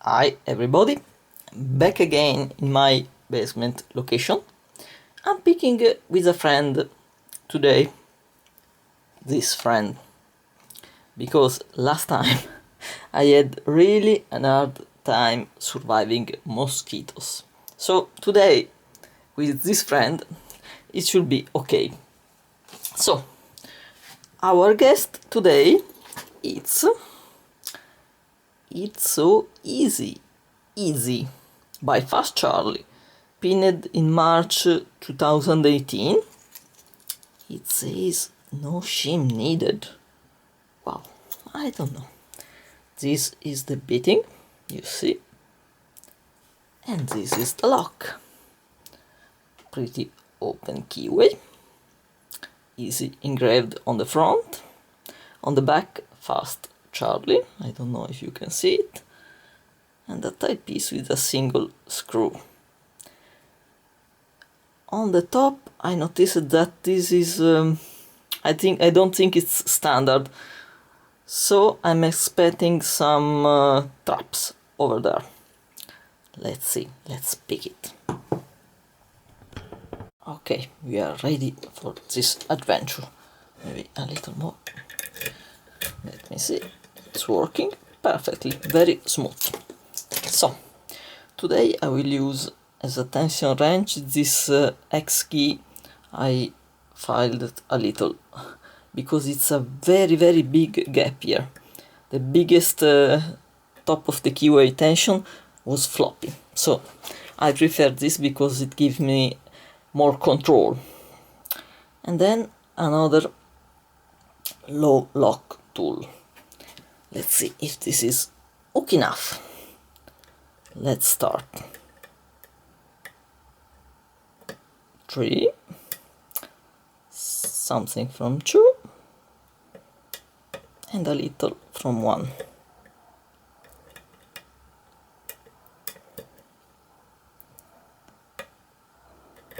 Hi everybody, back again in my basement location. I'm picking with a friend today, this friend, because last time I had really an hard time surviving mosquitoes. So today, with this friend, it should be okay. So, our guest today, it's so easy. Izzy by Fast Charlie, pinned in March 2018. It says no shim needed. Wow, I don't know. This is the beating, you see, and this is the lock. Pretty open keyway, easy engraved on the front, on the back Fast Charlie, I don't know if you can see it, and a tight piece with a single screw. On the top I noticed that this is I don't think it's standard, so I'm expecting some traps over there. Let's see, let's pick it. Okay, we are ready for this adventure. Maybe a little more. Let me see, it's working perfectly, very smooth. So, today I will use as a tension wrench this X key. I filed it a little because it's a very big gap here. The biggest top of the keyway tension was floppy, so I prefer this because it gives me more control. And then another low lock tool. Let's see if this is hook enough. Let's start. 3, something from 2, and a little from 1. Okay.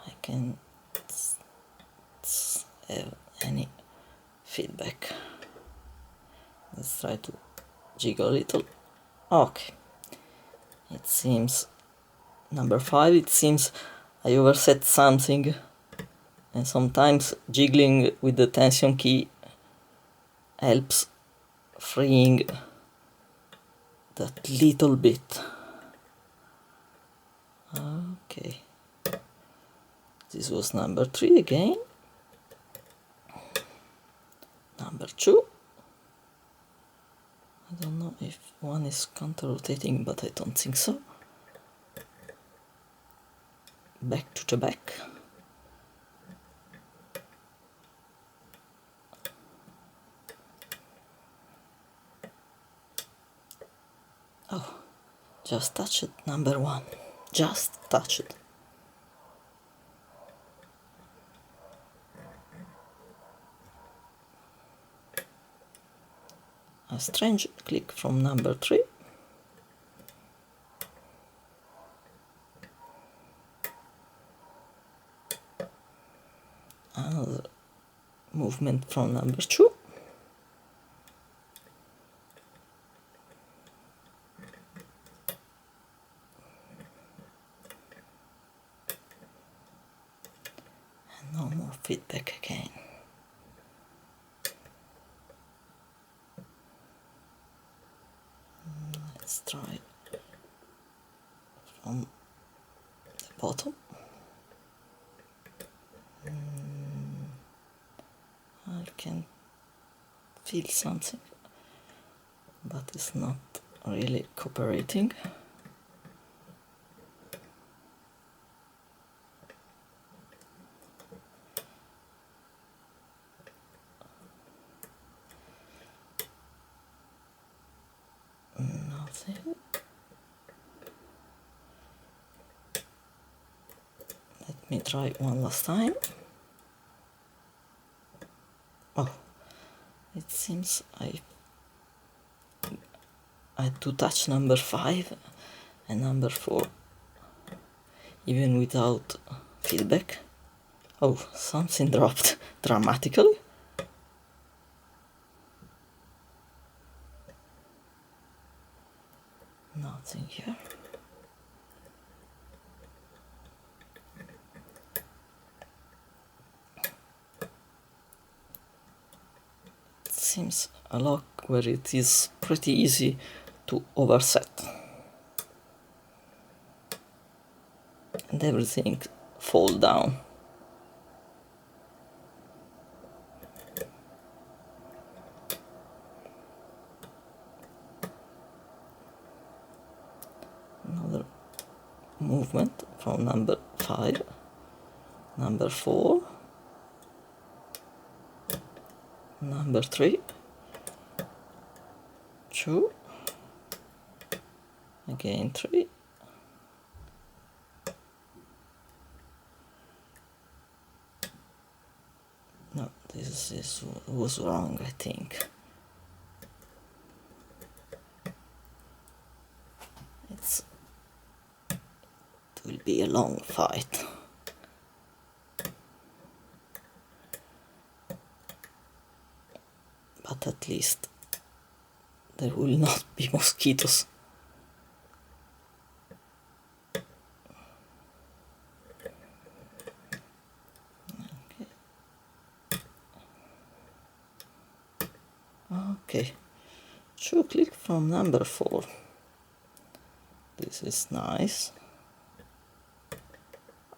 I can have any feedback. Let's try to jiggle a little. Okay. It seems number 5, it seems I overset something, and sometimes jiggling with the tension key helps freeing that little bit. Okay, this was number 3 again. Number 2. I don't know if one is counter-rotating, but I don't think so. Back to the back. Oh, just touch it, number 1. Just touch it. A strange click from number 3. Another movement from number 2. And no more feedback again. Let's try from the bottom. I can feel something, but it's not really cooperating. Nothing. Let me try one last time. Oh, it seems I had to touch number 5 and number 4 even without feedback. Oh, something dropped dramatically. seems a lock where it is pretty easy to overset. And everything fall down. Another movement from number 5, number 4, number 3, 2, again 3, no, this was wrong, I think. It will be a long fight. But at least there will not be mosquitoes. Okay, 2 click from number 4. This is nice.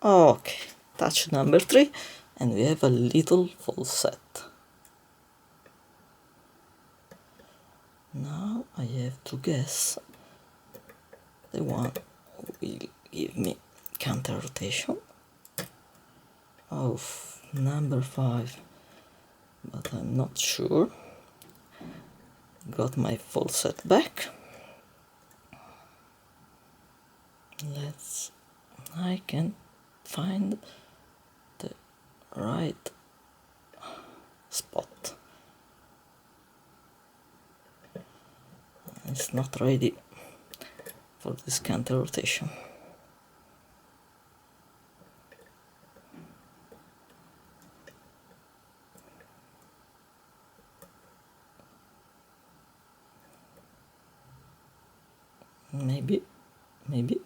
Okay, touch number 3 and we have a little full set. Now I have to guess the one who will give me counter rotation of number 5, but I'm not sure. Got my full set back. I can find the right spot. It's not ready for this counter rotation. Maybe.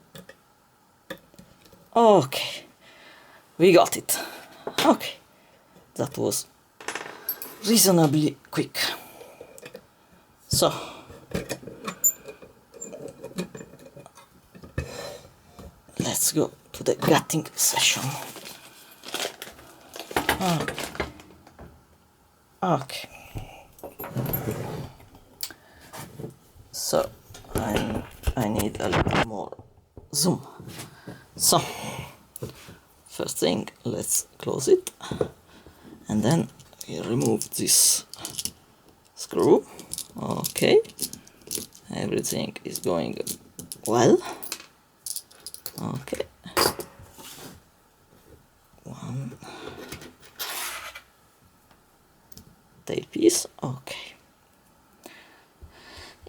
Okay, we got it. Okay, that was reasonably quick. So, let's go to the gutting session. Okay. So, I need a little more zoom. So, first thing, let's close it, and then we remove this screw. Okay, everything is going well. Okay, one tail piece. Okay,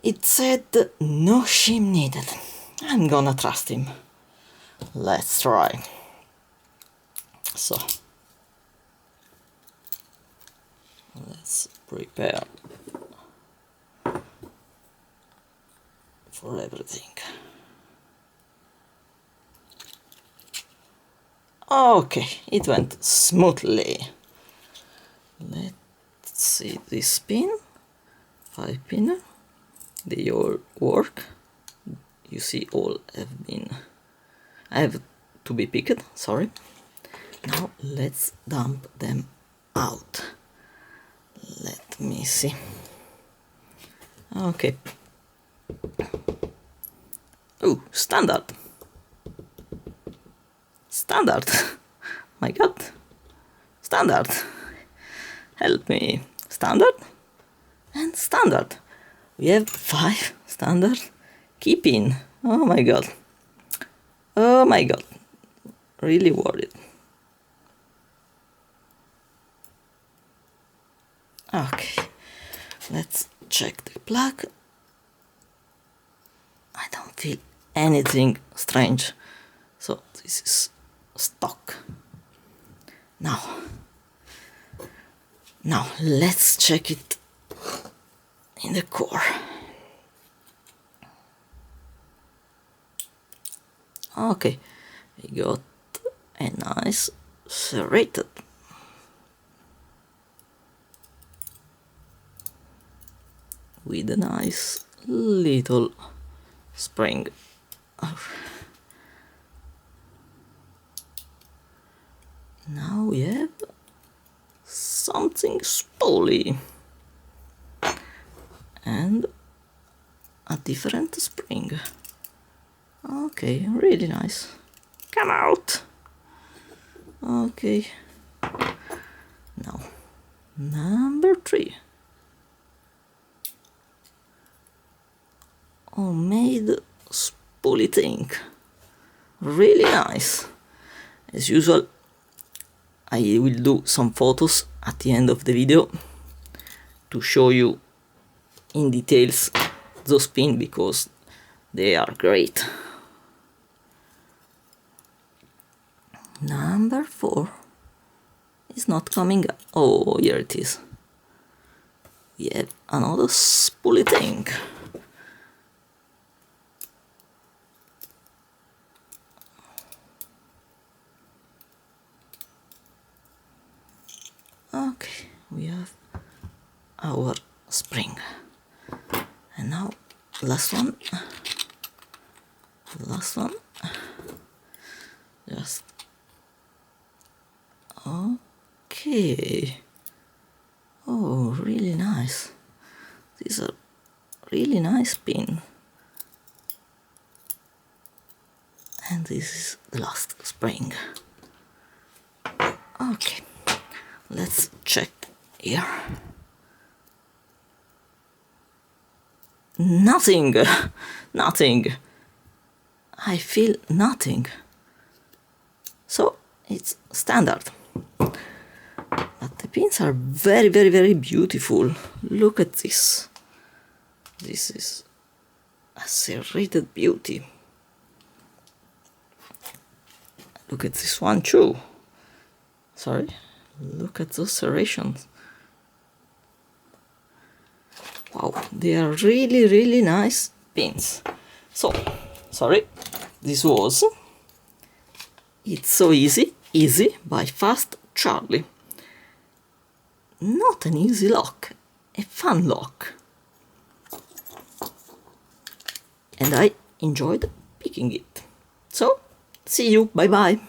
it said no shim needed. I'm gonna trust him. Let's try. So, let's prepare for everything. Okay, it went smoothly. Let's see this pin, 5-pinner. They all work. You see, all have to be picked, sorry. Now let's dump them out. Let me see. Okay. Oh, standard. Standard. My God. Standard. Help me. Standard and standard. We have 5 standard key pin. Oh my God. Oh my God. Really worried. Okay. Let's check the plug. I don't feel anything strange. So this is stock. Now let's check it in the core. Okay, we got a nice serrated. with a nice little spring. Now we have something spoolie and a different spring. Okay, really nice. Come out. Okay. Now, number 3. Homemade spoolie thing. Really nice. As usual, I will do some photos at the end of the video to show you in details those pins because they are great. Number 4 is not coming up. Oh, here it is. We have another spoolie thing. Okay, we have our spring. And now, last one. Just okay. Oh, really nice. These are really nice pins. And this is the last spring. Okay, let's check here. Nothing. I feel nothing. So it's standard. But the pins are very, very, very beautiful. Look at this. This is a serrated beauty. Look at this one too. Sorry. Look at those serrations. Wow, they are really, really nice pins. So, sorry, this was It's So Easy, Easy by Fast Charlie. Not an easy lock, a fun lock. And I enjoyed picking it. So, see you, bye bye.